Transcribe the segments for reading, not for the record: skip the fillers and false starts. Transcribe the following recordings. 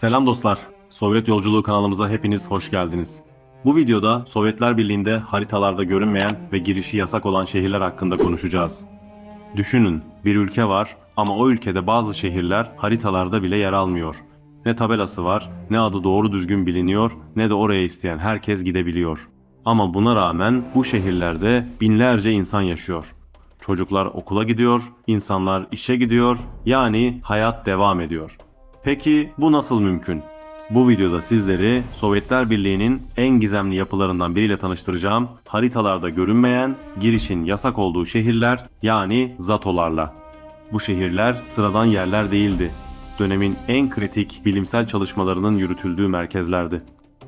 Selam dostlar. Sovyet Yolculuğu kanalımıza hepiniz hoş geldiniz. Bu videoda Sovyetler Birliği'nde haritalarda görünmeyen ve girişi yasak olan şehirler hakkında konuşacağız. Düşünün, bir ülke var ama o ülkede bazı şehirler haritalarda bile yer almıyor. Ne tabelası var, ne adı doğru düzgün biliniyor, ne de oraya isteyen herkes gidebiliyor. Ama buna rağmen bu şehirlerde binlerce insan yaşıyor. Çocuklar okula gidiyor, insanlar işe gidiyor, yani hayat devam ediyor. Peki bu nasıl mümkün? Bu videoda sizleri Sovyetler Birliği'nin en gizemli yapılarından biriyle tanıştıracağım. Haritalarda görünmeyen, girişin yasak olduğu şehirler, yani ZATO'larla. Bu şehirler sıradan yerler değildi. Dönemin en kritik bilimsel çalışmalarının yürütüldüğü merkezlerdi.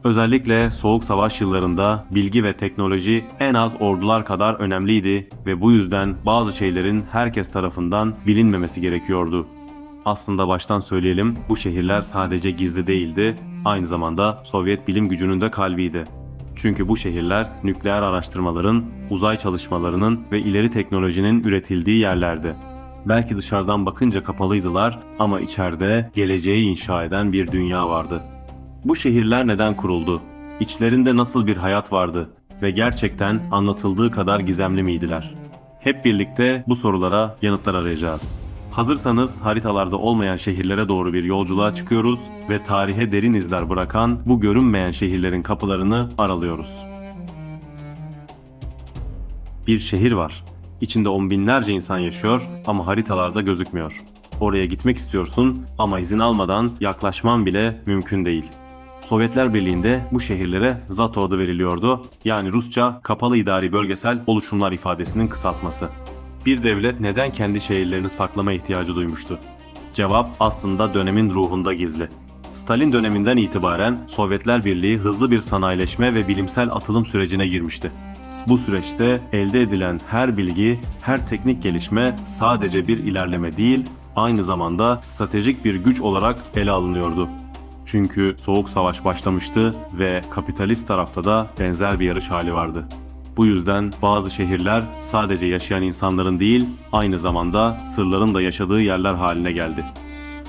Özellikle Soğuk Savaş yıllarında bilgi ve teknoloji en az ordular kadar önemliydi ve bu yüzden bazı şeylerin herkes tarafından bilinmemesi gerekiyordu. Aslında baştan söyleyelim, bu şehirler sadece gizli değildi, aynı zamanda Sovyet bilim gücünün de kalbiydi. Çünkü bu şehirler nükleer araştırmaların, uzay çalışmalarının ve ileri teknolojinin üretildiği yerlerdi. Belki dışarıdan bakınca kapalıydılar ama içeride geleceği inşa eden bir dünya vardı. Bu şehirler neden kuruldu? İçlerinde nasıl bir hayat vardı? Ve gerçekten anlatıldığı kadar gizemli miydiler? Hep birlikte bu sorulara yanıtlar arayacağız. Hazırsanız haritalarda olmayan şehirlere doğru bir yolculuğa çıkıyoruz ve tarihe derin izler bırakan bu görünmeyen şehirlerin kapılarını aralıyoruz. Bir şehir var. İçinde on binlerce insan yaşıyor ama haritalarda gözükmüyor. Oraya gitmek istiyorsun ama izin almadan yaklaşman bile mümkün değil. Sovyetler Birliği'nde bu şehirlere ZATO adı veriliyordu. Yani Rusça kapalı idari bölgesel oluşumlar ifadesinin kısaltması. Bir devlet neden kendi şehirlerini saklama ihtiyacı duymuştu? Cevap aslında dönemin ruhunda gizli. Stalin döneminden itibaren Sovyetler Birliği hızlı bir sanayileşme ve bilimsel atılım sürecine girmişti. Bu süreçte elde edilen her bilgi, her teknik gelişme sadece bir ilerleme değil, aynı zamanda stratejik bir güç olarak ele alınıyordu. Çünkü Soğuk Savaş başlamıştı ve kapitalist tarafta da benzer bir yarış hali vardı. Bu yüzden bazı şehirler sadece yaşayan insanların değil, aynı zamanda sırların da yaşadığı yerler haline geldi.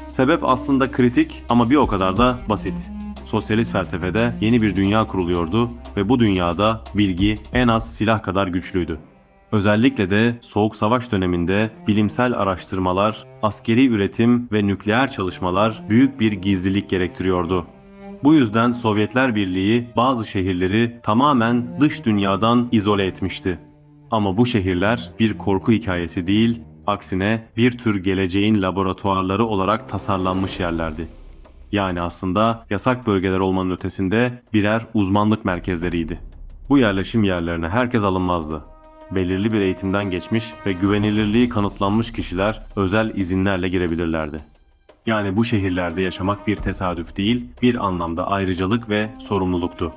Sebep aslında kritik ama bir o kadar da basit. Sosyalist felsefede yeni bir dünya kuruluyordu ve bu dünyada bilgi en az silah kadar güçlüydü. Özellikle de Soğuk Savaş döneminde bilimsel araştırmalar, askeri üretim ve nükleer çalışmalar büyük bir gizlilik gerektiriyordu. Bu yüzden Sovyetler Birliği bazı şehirleri tamamen dış dünyadan izole etmişti. Ama bu şehirler bir korku hikayesi değil, aksine bir tür geleceğin laboratuvarları olarak tasarlanmış yerlerdi. Yani aslında yasak bölgeler olmanın ötesinde birer uzmanlık merkezleriydi. Bu yerleşim yerlerine herkes alınmazdı. Belirli bir eğitimden geçmiş ve güvenilirliği kanıtlanmış kişiler özel izinlerle girebilirlerdi. Yani bu şehirlerde yaşamak bir tesadüf değil, bir anlamda ayrıcalık ve sorumluluktu.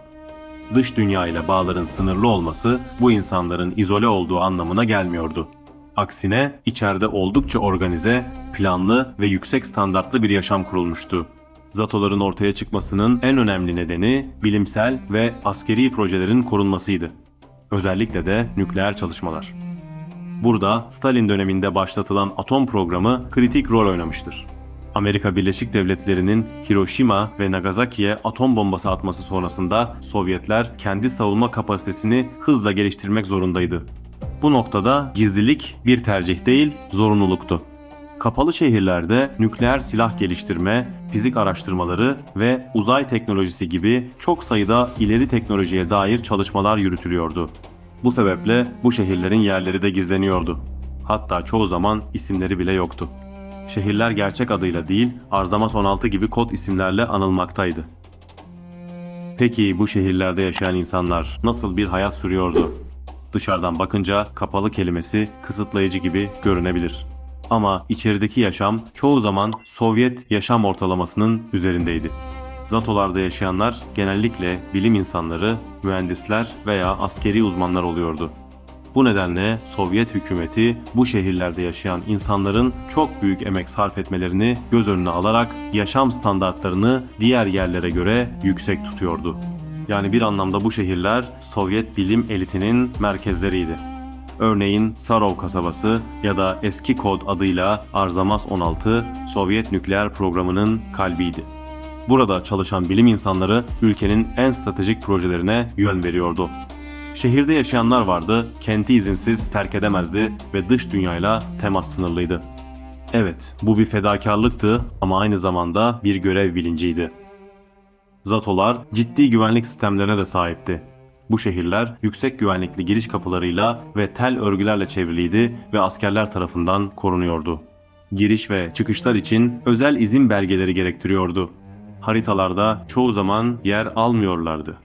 Dış dünya ile bağların sınırlı olması bu insanların izole olduğu anlamına gelmiyordu. Aksine içeride oldukça organize, planlı ve yüksek standartlı bir yaşam kurulmuştu. ZATO'ların ortaya çıkmasının en önemli nedeni bilimsel ve askeri projelerin korunmasıydı. Özellikle de nükleer çalışmalar. Burada Stalin döneminde başlatılan atom programı kritik rol oynamıştır. Amerika Birleşik Devletleri'nin Hiroşima ve Nagasaki'ye atom bombası atması sonrasında Sovyetler kendi savunma kapasitesini hızla geliştirmek zorundaydı. Bu noktada gizlilik bir tercih değil, zorunluluktu. Kapalı şehirlerde nükleer silah geliştirme, fizik araştırmaları ve uzay teknolojisi gibi çok sayıda ileri teknolojiye dair çalışmalar yürütülüyordu. Bu sebeple bu şehirlerin yerleri de gizleniyordu. Hatta çoğu zaman isimleri bile yoktu. Şehirler gerçek adıyla değil, Arzamas 16 gibi kod isimlerle anılmaktaydı. Peki bu şehirlerde yaşayan insanlar nasıl bir hayat sürüyordu? Dışarıdan bakınca kapalı kelimesi kısıtlayıcı gibi görünebilir. Ama içerideki yaşam çoğu zaman Sovyet yaşam ortalamasının üzerindeydi. ZATO'larda yaşayanlar genellikle bilim insanları, mühendisler veya askeri uzmanlar oluyordu. Bu nedenle Sovyet hükümeti bu şehirlerde yaşayan insanların çok büyük emek sarf etmelerini göz önüne alarak yaşam standartlarını diğer yerlere göre yüksek tutuyordu. Yani bir anlamda bu şehirler Sovyet bilim elitinin merkezleriydi. Örneğin Sarov kasabası ya da eski kod adıyla Arzamas 16 Sovyet nükleer programının kalbiydi. Burada çalışan bilim insanları ülkenin en stratejik projelerine yön veriyordu. Şehirde yaşayanlar vardı, kenti izinsiz terk edemezdi ve dış dünyayla temas sınırlıydı. Evet, bu bir fedakarlıktı ama aynı zamanda bir görev bilinciydi. Zatolar ciddi güvenlik sistemlerine de sahipti. Bu şehirler yüksek güvenlikli giriş kapılarıyla ve tel örgülerle çevriliydi ve askerler tarafından korunuyordu. Giriş ve çıkışlar için özel izin belgeleri gerektiriyordu. Haritalarda çoğu zaman yer almıyorlardı.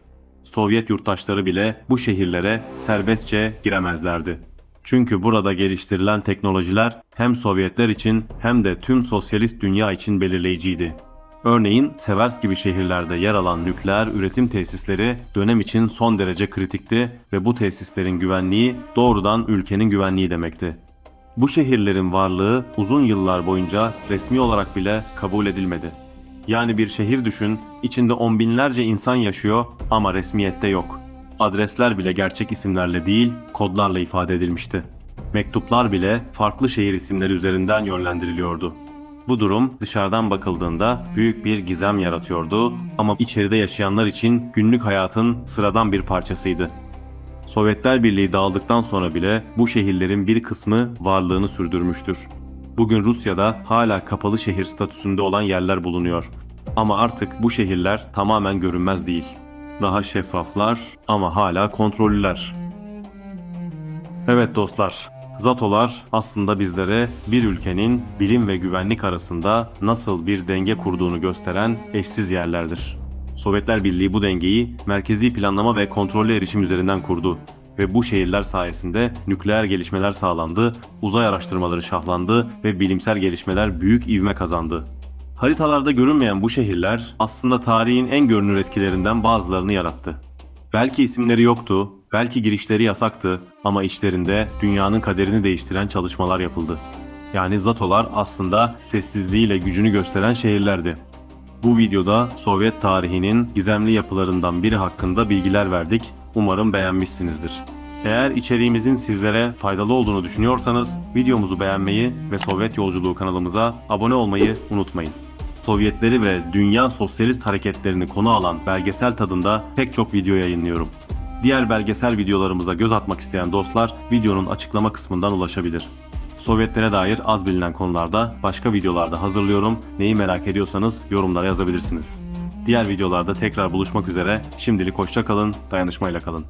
Sovyet yurttaşları bile bu şehirlere serbestçe giremezlerdi. Çünkü burada geliştirilen teknolojiler hem Sovyetler için hem de tüm sosyalist dünya için belirleyiciydi. Örneğin Severs gibi şehirlerde yer alan nükleer üretim tesisleri dönem için son derece kritikti ve bu tesislerin güvenliği doğrudan ülkenin güvenliği demekti. Bu şehirlerin varlığı uzun yıllar boyunca resmi olarak bile kabul edilmedi. Yani bir şehir düşün, içinde on binlerce insan yaşıyor ama resmiyette yok. Adresler bile gerçek isimlerle değil, kodlarla ifade edilmişti. Mektuplar bile farklı şehir isimleri üzerinden yönlendiriliyordu. Bu durum dışarıdan bakıldığında büyük bir gizem yaratıyordu ama içeride yaşayanlar için günlük hayatın sıradan bir parçasıydı. Sovyetler Birliği dağıldıktan sonra bile bu şehirlerin bir kısmı varlığını sürdürmüştür. Bugün Rusya'da hala kapalı şehir statüsünde olan yerler bulunuyor. Ama artık bu şehirler tamamen görünmez değil. Daha şeffaflar ama hala kontrollüler. Evet dostlar, Zatolar aslında bizlere bir ülkenin bilim ve güvenlik arasında nasıl bir denge kurduğunu gösteren eşsiz yerlerdir. Sovyetler Birliği bu dengeyi merkezi planlama ve kontrollü erişim üzerinden kurdu ve bu şehirler sayesinde nükleer gelişmeler sağlandı, uzay araştırmaları şahlandı ve bilimsel gelişmeler büyük ivme kazandı. Haritalarda görünmeyen bu şehirler aslında tarihin en görünür etkilerinden bazılarını yarattı. Belki isimleri yoktu, belki girişleri yasaktı ama içlerinde dünyanın kaderini değiştiren çalışmalar yapıldı. Yani Zatolar aslında sessizliğiyle gücünü gösteren şehirlerdi. Bu videoda Sovyet tarihinin gizemli yapılarından biri hakkında bilgiler verdik. Umarım beğenmişsinizdir. Eğer içeriğimizin sizlere faydalı olduğunu düşünüyorsanız videomuzu beğenmeyi ve Sovyet Yolculuğu kanalımıza abone olmayı unutmayın. Sovyetleri ve dünya sosyalist hareketlerini konu alan belgesel tadında pek çok video yayınlıyorum. Diğer belgesel videolarımıza göz atmak isteyen dostlar videonun açıklama kısmından ulaşabilir. Sovyetlere dair az bilinen konularda başka videolarda hazırlıyorum. Neyi merak ediyorsanız yorumlara yazabilirsiniz. Diğer videolarda tekrar buluşmak üzere. Şimdilik hoşça kalın, dayanışmayla kalın.